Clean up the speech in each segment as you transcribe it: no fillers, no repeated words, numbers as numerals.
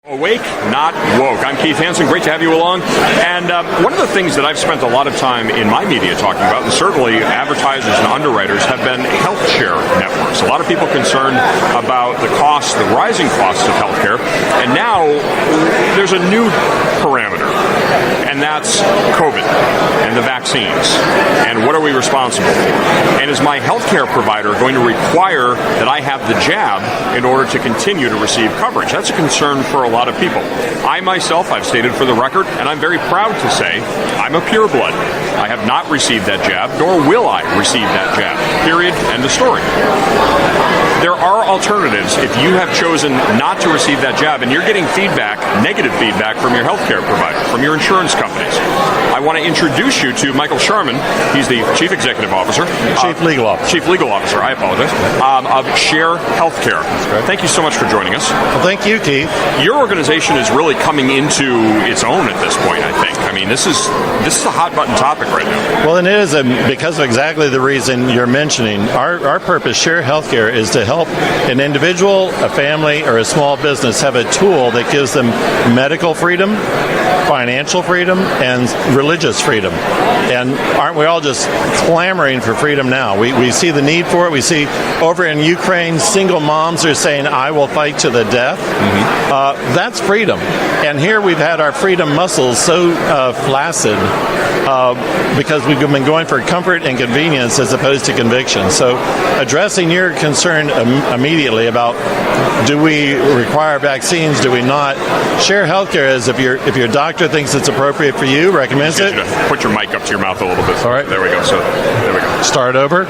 Awake, not woke. I'm Keith Hansen. Great to have you along. And one of the things that I've spent a lot of time in my media talking about, and certainly advertisers and underwriters, have been HealthCare networks. A lot of people concerned about the costs, the rising costs of healthcare. And now there's a new parameter, and that's COVID and the vaccines. And what are we responsible for? And is my healthcare provider going to require that I have the jab in order to continue to receive coverage? That's a concern for a lot of people. I myself, I've stated for the record, and I'm very proud to say, I'm a pureblood. I have not received that jab, nor will I receive that jab. Period. End of story. There are alternatives if you have chosen not to receive that jab and you're getting feedback, negative feedback from your healthcare provider, from your insurance companies. I want to introduce you to Michael Sharman. He's the Chief Executive Officer. Chief Legal Officer, I apologize. Of Share HealthCare. Thank you so much for joining us. Well, thank you, Keith. Your organization is really coming into its own at this point, I think. I mean, this is a hot-button topic right now. Well, and it is because of exactly the reason you're mentioning. Our purpose, Share HealthCare, is to help an individual, a family, or a small business have a tool that gives them medical freedom, financial freedom, and religious freedom. And aren't we all just clamoring for freedom now? We see the need for it. We see over in Ukraine, single moms are saying, I will fight to the death. Mm-hmm. That's freedom. And here we've had our freedom muscles so flaccid because we've been going for comfort and convenience as opposed to conviction. So addressing your concern immediately about do we require vaccines, do we not? Share HealthCare is if your doctor thinks it's appropriate for you, recommends it. Put your mic up to your mouth a little bit. All right. There we go. So there we go. Start over.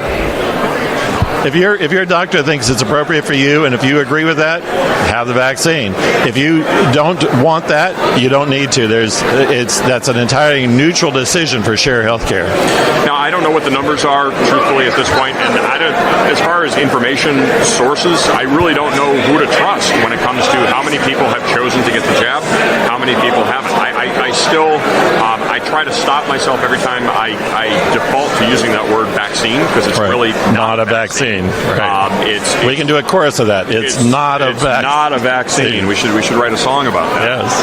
If your doctor thinks it's appropriate for you, and if you agree with that, have the vaccine. If you don't want that, you don't need to. That's an entirely neutral decision for Share HealthCare. Now, I don't know what the numbers are, truthfully, at this point, and as far as information sources, I really don't know who to trust when it comes to how many people have chosen to get the jab, how many people haven't. I still try to stop myself every time I default to using that word vaccine because it's really not a vaccine. Right. We can do a chorus of that. It's not a vaccine. We should write a song about that. Yes.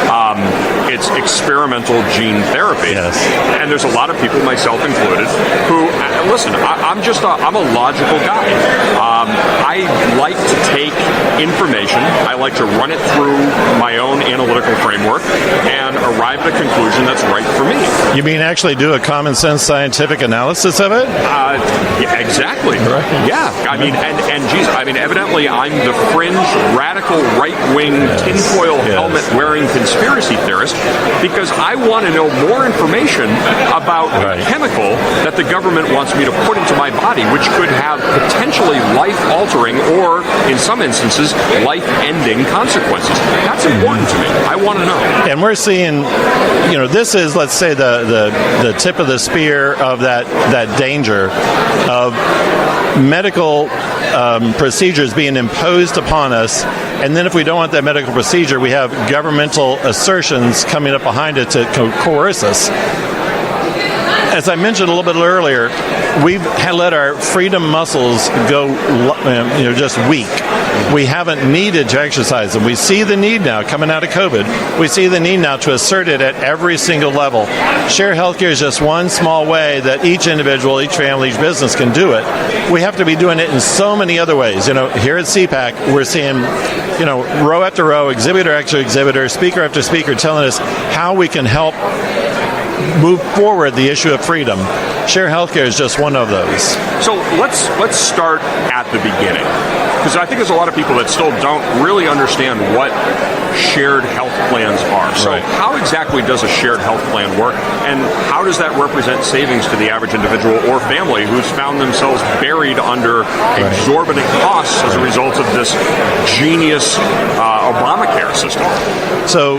It's experimental gene therapy. Yes. And there's a lot of people, myself included, who listen. I'm a logical guy. I like to take information. I like to run it through my own analytical framework and arrive at a conclusion that's right for me. You mean actually do a common sense scientific analysis of it? Yeah, exactly. Right. Yeah. I mean, and geez, I mean, evidently I'm the fringe, radical, right-wing, tinfoil helmet-wearing conspiracy theorist because I want to know more information about a chemical that the government wants me to put into my body, which could have potentially life-altering or, in some instances, life-ending consequences. That's important to me. I want to know. And we're seeing, this is, let's say, the tip of the spear of that danger of medical procedures being imposed upon us, and then if we don't want that medical procedure, we have governmental assertions coming up behind it to coerce us. As I mentioned a little bit earlier, we've let our freedom muscles go, just weak. We haven't needed to exercise them. We see the need now coming out of COVID. We see the need now to assert it at every single level. Share HealthCare is just one small way that each individual, each family, each business can do it. We have to be doing it in so many other ways. Here at CPAC, we're seeing, row after row, exhibitor after exhibitor, speaker after speaker telling us how we can help move forward the issue of freedom. Share HealthCare is just one of those. So let's start at the beginning, because I think there's a lot of people that still don't really understand what shared health plans are. So how exactly does a shared health plan work, and how does that represent savings to the average individual or family who's found themselves buried under exorbitant costs as a result of this genius Obamacare system? So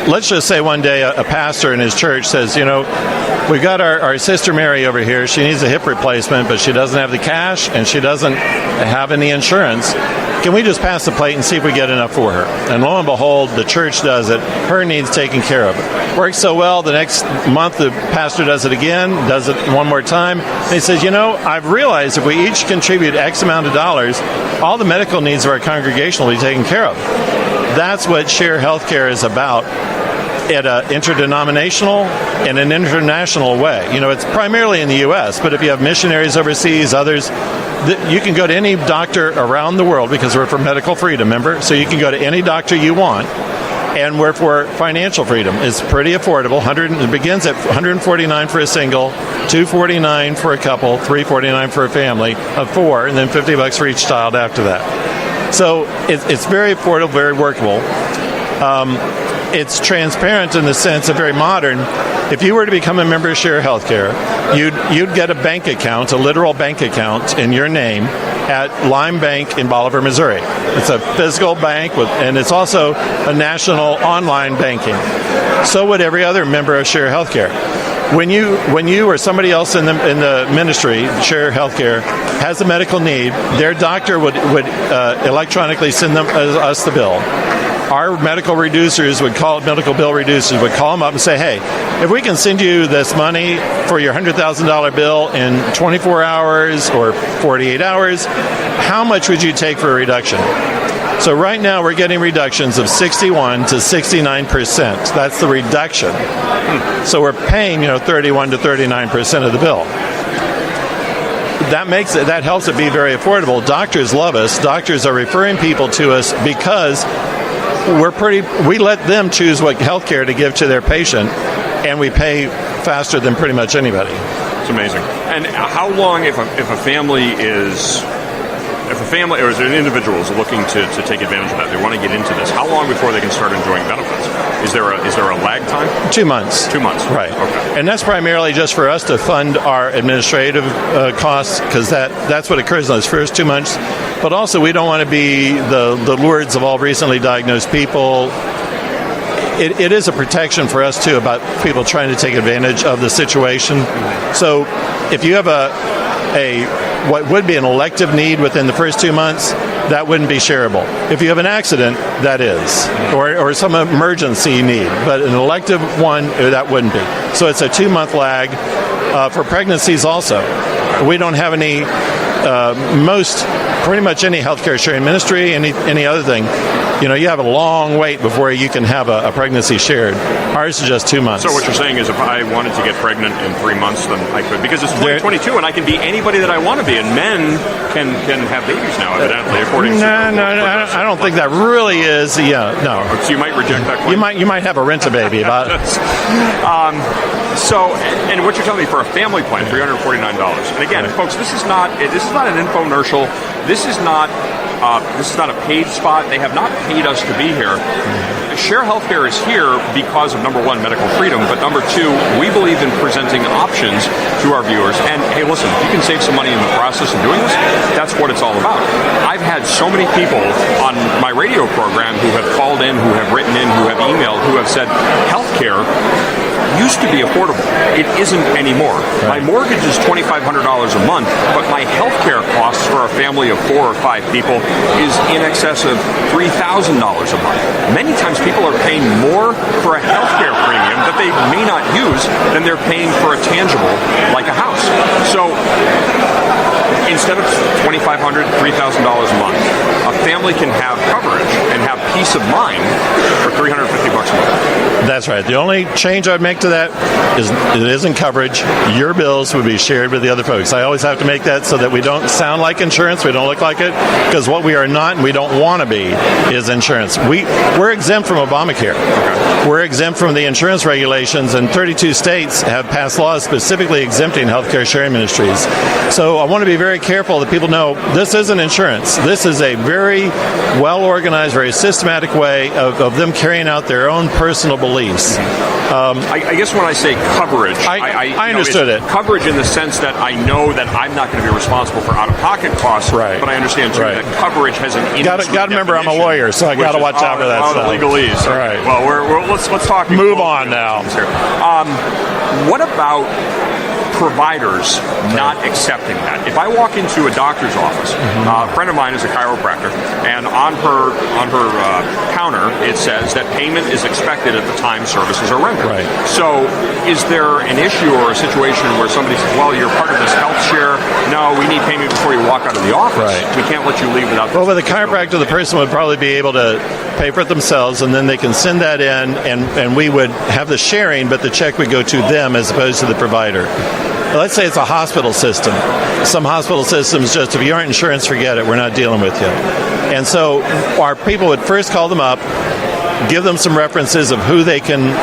let's just say one day a pastor in his church says, we've got our sister Mary over here. She needs a hip replacement, but she doesn't have the cash and she doesn't have any insurance. Can we just pass the plate and see if we get enough for her? And lo and behold, the church does it. Her needs taken care of. Works so well, the next month the pastor does it again, does it one more time. And he says, I've realized if we each contribute X amount of dollars, all the medical needs of our congregation will be taken care of. that's what Share HealthCare is about at an interdenominational and an international way. It's primarily in the U.S., but if you have missionaries overseas, others, you can go to any doctor around the world because we're for medical freedom, remember? So you can go to any doctor you want, and we're for financial freedom. It's pretty affordable. It begins at $149 for a single, $249 for a couple, $349 for a family of 4, and then $50 for each child after that. So it's very affordable, very workable. It's transparent in the sense of very modern. If you were to become a member of Share HealthCare, you'd get a bank account, a literal bank account in your name at Lime Bank in Bolivar, Missouri. It's a physical bank, and it's also a national online banking. So would every other member of Share HealthCare. When you or somebody else in the ministry, Share HealthCare, has a medical need, their doctor would electronically send us the bill. Our medical bill reducers would call them up and say, hey, if we can send you this money for your $100,000 bill in 24 hours or 48 hours, how much would you take for a reduction? So right now we're getting reductions of 61 to 69%. That's the reduction. So we're paying 31 to 39% of the bill. That helps it be very affordable. Doctors love us. Doctors are referring people to us because we let them choose what health care to give to their patient, and we pay faster than pretty much anybody. It's amazing. And how long, if a family or an individual is looking to take advantage of that, they want to get into this, how long before they can start enjoying benefits? Is there a lag time? 2 months. 2 months. Right. Okay. And that's primarily just for us to fund our administrative costs, because that's what occurs in those first 2 months. But also, we don't want to be the lords of all recently diagnosed people. It is a protection for us, too, about people trying to take advantage of the situation. So if you have what would be an elective need within the first 2 months, that wouldn't be shareable. If you have an accident, that is, or some emergency need. But an elective one, that wouldn't be. So it's a 2-month lag. For pregnancies also, we don't have any, pretty much any healthcare sharing ministry, any other thing, you have a long wait before you can have a pregnancy shared. Ours is just 2 months. So what you're saying is if I wanted to get pregnant in 3 months, then I could, because it's 2022 and I can be anybody that I want to be, and men can have babies now, evidently, according to... No, I don't think that really is, no. So you might reject that claim? You might have a rent-a-baby about it. So, and what you're telling me for a family plan, $349. And again, folks, this is not an infomercial. This is not a paid spot. They have not paid us to be here. Share HealthCare is here because of, number one, medical freedom, but number two, we believe in presenting options to our viewers. And hey, listen, if you can save some money in the process of doing this, that's what it's all about. I've had so many people on my radio program who have called in, who have written in, who have emailed, who have said, healthcare used to be affordable. It isn't anymore. Right. My mortgage is $2,500 a month, but my healthcare costs for a family of 4 or 5 people is in excess of $3,000 a month. Many times people are paying more for a healthcare premium that they may not use than they're paying for a tangible like a house. So instead of $2,500, $3,000 a month, a family can have coverage and have peace of mind for $350 a month. That's right. The only change I'd make to that is it isn't coverage. Your bills would be shared with the other folks. I always have to make that so that we don't sound like insurance, we don't look like it, because what we are not and we don't want to be is insurance. We're exempt from Obamacare. Okay. We're exempt from the insurance regulations, and 32 states have passed laws specifically exempting healthcare sharing ministries. So I want to be very careful that people know this isn't insurance. This is a very well-organized, very systematic way of them carrying out their own personal beliefs. I guess when I say coverage, I understood it. Coverage in the sense that I know that I'm not going to be responsible for out-of-pocket costs, right. But I understand too that coverage has an industry Got to remember, I'm a lawyer, so I got to watch out for that stuff. Legalese. All right. Well, let's talk. Move on now. Here. What about providers not accepting that. If I walk into a doctor's office, a friend of mine is a chiropractor, and on her counter it says that payment is expected at the time services are rendered. Right. So is there an issue or a situation where somebody says, well, you're part of this health share, no, we need payment before you walk out of the office. Right. We can't let you leave without. Well, with a chiropractor, the person would probably be able to pay for it themselves, and then they can send that in, and we would have the sharing, but the check would go to them as opposed to the provider. Let's say it's a hospital system. Some hospital systems just, if you aren't insurance, forget it, we're not dealing with you. And so our people would first call them up, give them some references of who they can,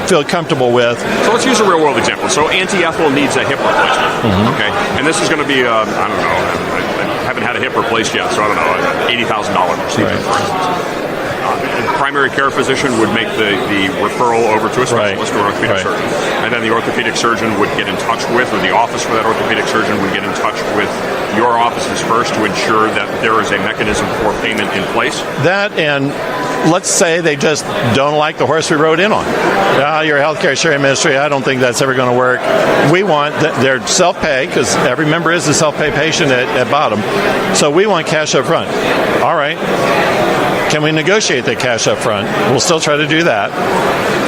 feel comfortable with. So let's use a real-world example. So Auntie Ethel needs a hip replacement, okay? And this is going to be, I don't know, I haven't had a hip replaced yet, so I don't know, $80,000 procedure, for instance. A primary care physician would make the referral over to a specialist or an orthopedic surgeon. And then the orthopedic surgeon would get in touch with, or the office for that orthopedic surgeon would get in touch with your offices first to ensure that there is a mechanism for payment in place. That, and let's say they just don't like the horse we rode in on. You're a healthcare sharing ministry. I don't think that's ever going to work. We want their self-pay, because every member is a self-pay patient at bottom. So we want cash up front. All right. Can we negotiate that cash up front? We'll still try to do that.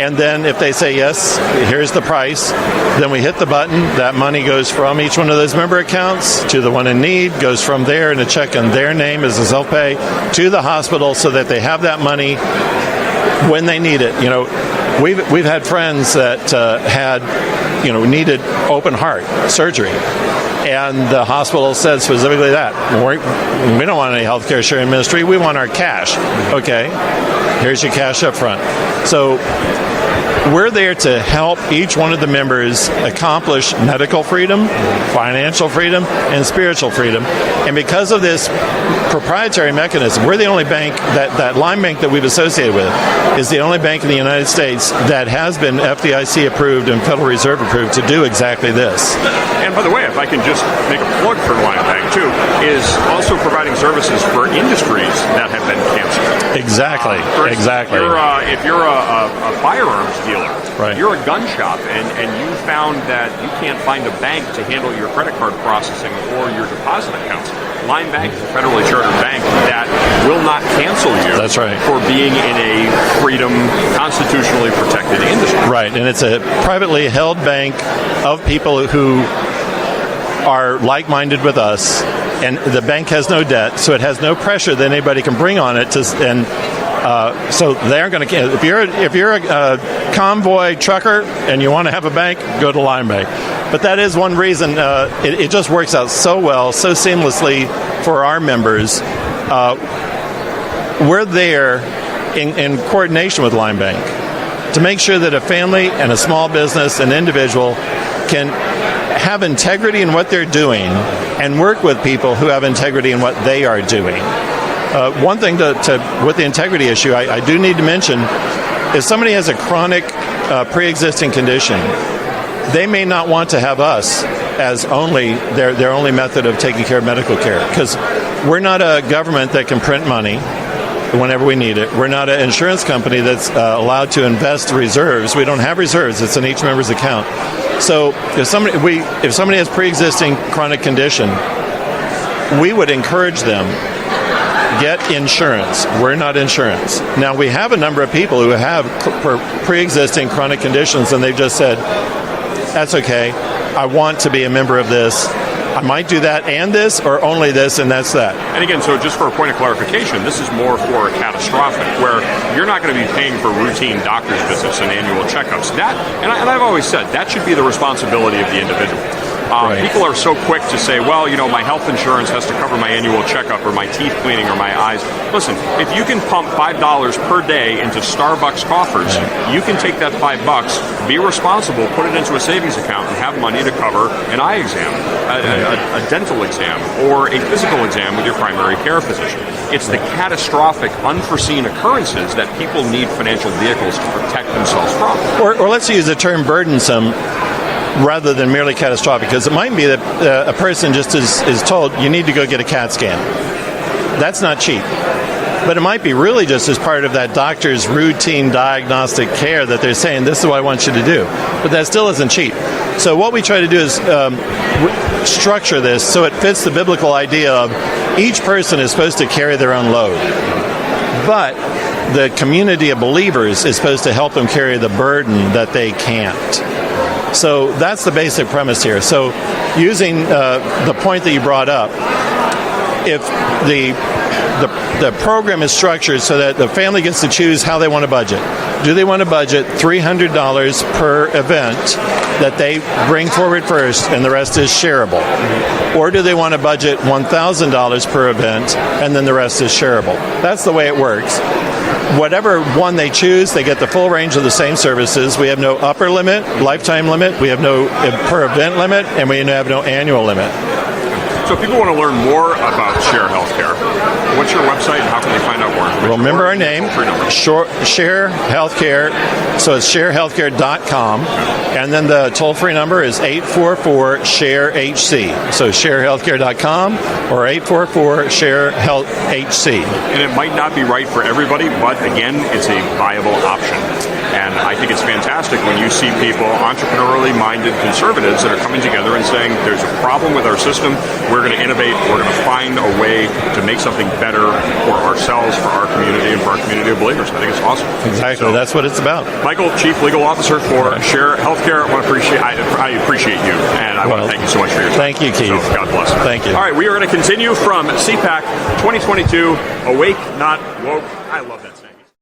And then if they say, yes, here's the price, then we hit the button. That money goes from each one of those member accounts to the one in need, goes from there in a check in their name as a self-pay to the hospital so that they have that money when they need it. We've had friends that needed open heart surgery. And the hospital said specifically that. We don't want any healthcare sharing ministry. We want our cash. Okay, here's your cash up front. So we're there to help each one of the members accomplish medical freedom, financial freedom, and spiritual freedom. And because of this proprietary mechanism, we're the only bank, that Lime Bank that we've associated with is the only bank in the United States that has been FDIC approved and Federal Reserve approved to do exactly this. And by the way, if I can just make a plug for Lime Bank too, is also providing services for industries that have been canceled. Exactly. Exactly. If you're a firearms dealer, right. You're a gun shop, and you found that you can't find a bank to handle your credit card processing or your deposit accounts. Lime Bank is a federally chartered bank that will not cancel you. That's right. For being in a freedom, constitutionally protected industry. Right, and it's a privately held bank of people who are like-minded with us, and the bank has no debt, so it has no pressure that anybody can bring on it. So they aren't going to. If you're a convoy trucker and you want to have a bank, go to Lime Bank. But that is one reason it just works out so well, so seamlessly for our members. We're there in coordination with Lime Bank to make sure that a family and a small business, an individual, can have integrity in what they're doing and work with people who have integrity in what they are doing. One thing with the integrity issue, I do need to mention, if somebody has a chronic pre-existing condition, they may not want to have us as only their only method of taking care of medical care, because we're not a government that can print money whenever we need it. We're not an insurance company that's allowed to invest reserves. We don't have reserves. It's in each member's account. So if somebody has pre-existing chronic condition, we would encourage them, get insurance. We're not insurance. Now, we have a number of people who have pre-existing chronic conditions, and they've just said, that's okay, I want to be a member of this. I might do that and this, or only this, and that's that. And again, so just for a point of clarification, this is more for catastrophic, where you're not going to be paying for routine doctor's visits and annual checkups. And I've always said, that should be the responsibility of the individual. Right. People are so quick to say, well, my health insurance has to cover my annual checkup or my teeth cleaning or my eyes. Listen, if you can pump $5 per day into Starbucks coffers, you can take that $5, be responsible, put it into a savings account, and have money to cover an eye exam, a dental exam, or a physical exam with your primary care physician. It's the catastrophic, unforeseen occurrences that people need financial vehicles to protect themselves from. Or let's use the term burdensome rather than merely catastrophic, because it might be that a person just is told, you need to go get a CAT scan. That's not cheap. but it might be really just as part of that doctor's routine diagnostic care that they're saying, this is what I want you to do. But that still isn't cheap. So what we try to do is structure this so it fits the biblical idea of each person is supposed to carry their own load. But the community of believers is supposed to help them carry the burden that they can't. So that's the basic premise here. So using the point that you brought up, if the program is structured so that the family gets to choose how they want to budget. Do they want to budget $300 per event that they bring forward first and the rest is shareable? Or do they want to budget $1,000 per event and then the rest is shareable? That's the way it works. Whatever one they choose, they get the full range of the same services. We have no upper limit, lifetime limit, we have no per event limit, and we have no annual limit. So if people want to learn more about Share HealthCare, what's your website and how can they find out more? Well, remember our name, Share HealthCare, so it's sharehealthcare.com, and then the toll-free number is 844-SHARE-HC. So sharehealthcare.com or 844-SHARE-HC. And it might not be right for everybody, but again, it's a viable option. And I think it's fantastic when you see people, entrepreneurially minded conservatives, that are coming together and saying, there's a problem with our system, we're going to innovate, we're going to find a way to make something better for ourselves, for our community, and for our community of believers. I think it's awesome. Exactly, so, that's what it's about. Michael, Chief Legal Officer for Share HealthCare, I appreciate you, and I want to thank you so much for your time. Thank you, Keith. So, God bless. Thank you. All right, we are going to continue from CPAC 2022, Awake, Not Woke. I love that.